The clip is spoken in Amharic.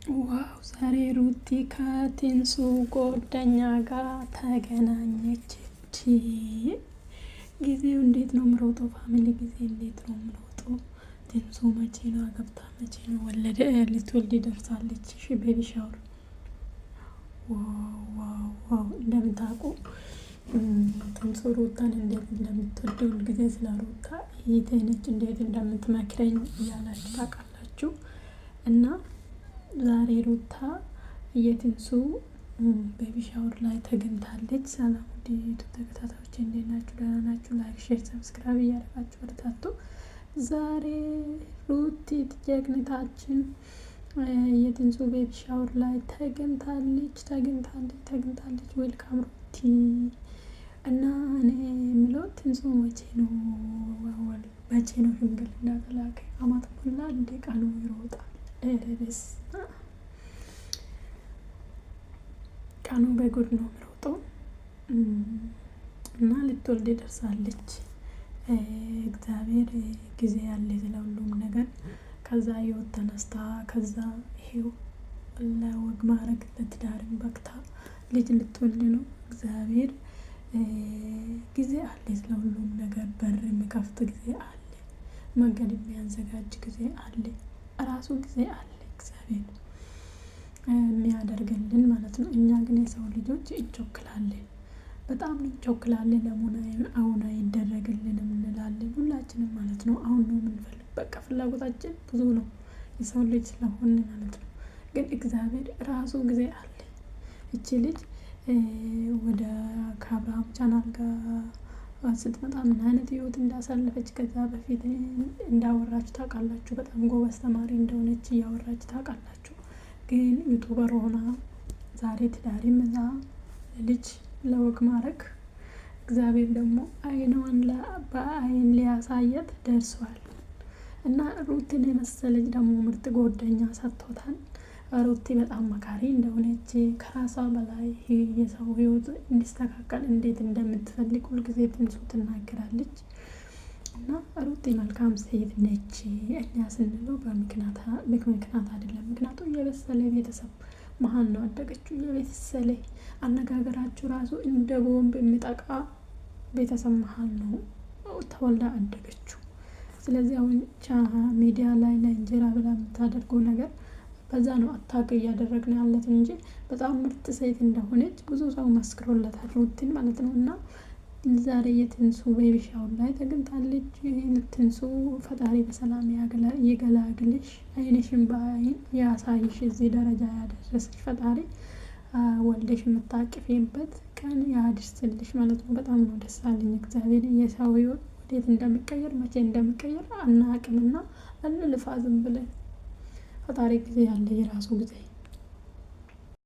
ዋው! ዛሬ ሩቲ ከትንሱ ጓደኛ ጋር ተገናኘች። ጊዜው እንዴት ነው ምሮጦ! ፋሚሊ ጊዜ እንዴት ነው ምሮጦ! ትንሱ መቼ ነው አገብታ መቼ ነው ወለደ ልትወልድ ደርሳለች። እሺ ቤቢ ሻወር ዋው! እንደምታውቁ ትንሱ ሩታን እንዴት እንደምትወደው ሁልጊዜ ስለ ሩታ እህቴ ነች እንዴት እንደምትመክረኝ እያላችሁ ታውቃላችሁ። እና ዛሬ ሩታ የትንሱ ቤቢ ሻወር ላይ ተገኝታለች። ሰላም ውድ የዩቱብ ተከታታዮች እንዴት ናችሁ? ደህና ናችሁ? ላይክ፣ ሼር፣ ሰብስክራይብ እያደረጋችሁ በርታቱ። ዛሬ ሩቲ ጀግኒታችን የትንሱ ቤቢ ሻወር ላይ ተገኝታለች። ዌልካም ሩቲ። እና እኔ የምለው ትንሱ መቼ ነው ሽምግልና ተላከ? አመት ሞላ እንደ ቀኑ ይሮጣል። ኤረደስ ቀኑ በጉድ ነው የሚሮጠው። እና ልትወልድ ደርሳለች። እግዚአብሔር ጊዜ ያለ ስለሁሉም ነገር። ከዛ ህይወት ተነስታ ከዛ ይሄው ለወግ ማዕረግ ለትዳርም በቅታ ልጅ ልትወልድ ነው። እግዚአብሔር ጊዜ አለ ስለሁሉም ነገር። በር የሚከፍት ጊዜ አለ፣ መንገድ የሚያዘጋጅ ጊዜ አለ፣ ራሱ ጊዜ አለ እግዚአብሔር የሚያደርግልን ማለት ነው። እኛ ግን የሰው ልጆች እንቸኩላለን፣ በጣም እንቸኩላለን። ለምን አሁን አይደረግልንም እንላለን ሁላችንም ማለት ነው። አሁን ነው የምንፈልግ፣ በቃ ፍላጎታችን ብዙ ነው የሰው ልጅ ስለሆነ ማለት ነው። ግን እግዚአብሔር ራሱ ጊዜ አለ። እቺ ልጅ ወደ ከአብርሃም ቻናል ጋር ስትመጣ ምን አይነት ህይወት እንዳሳለፈች ከዛ በፊት እንዳወራችሁ ታውቃላችሁ። በጣም ጎበዝ ተማሪ እንደሆነች እያወራች ታውቃላችሁ። ግን ዩቱበር ሆና ዛሬ ትዳርም እዛ ልጅ ለወግ ማዕረግ እግዚአብሔር ደግሞ አይኗን በአይን ሊያሳየት ደርሷል። እና ሩቲን የመሰለች ደግሞ ምርጥ ጓደኛ ሰጥቶታል። ሩቲ በጣም መካሪ እንደሆነች ከራሷ በላይ የሰው ህይወት እንዲስተካከል እንዴት እንደምትፈልግ ሁልጊዜ ትንሱ ትናገራለች። እና ሩቲ መልካም ሴት ነች። እኛ ስንለው በምክንያት አይደለም። ምክንያቱም የበሰለ ቤተሰብ መሀል ነው አደገችው። የበሰለ አነጋገራችሁ ራሱ እንደ ቦምብ የሚጠቃ ቤተሰብ መሀል ነው ተወልዳ አደገችው። ስለዚህ አሁን ሚዲያ ላይ ለእንጀራ ብላ የምታደርገው ነገር በዛ ነው አታክ እያደረግን ያለት እንጂ በጣም ምርጥ ሴት እንደሆነች ብዙ ሰው መስክሮለታል ሩቲን ማለት ነው። እና ዛሬ የትንሱ ቤቢ ሻወር ላይ ተገኝታለች። ትንሱ ፈጣሪ በሰላም ይገላግልሽ፣ አይንሽን በአይን ያሳይሽ፣ እዚህ ደረጃ ያደረስሽ ፈጣሪ ወልደሽ የምታቅፊበት ቀን ያድርስልሽ ማለት ነው። በጣም ነው ደስ አለኝ። እግዚአብሔር የሰው ህይወት ወዴት እንደሚቀየር መቼ እንደሚቀየር አናቅምና እንልፋ ዝም ብለን። ፈጣሪ ጊዜ ያለ የራሱ ጊዜ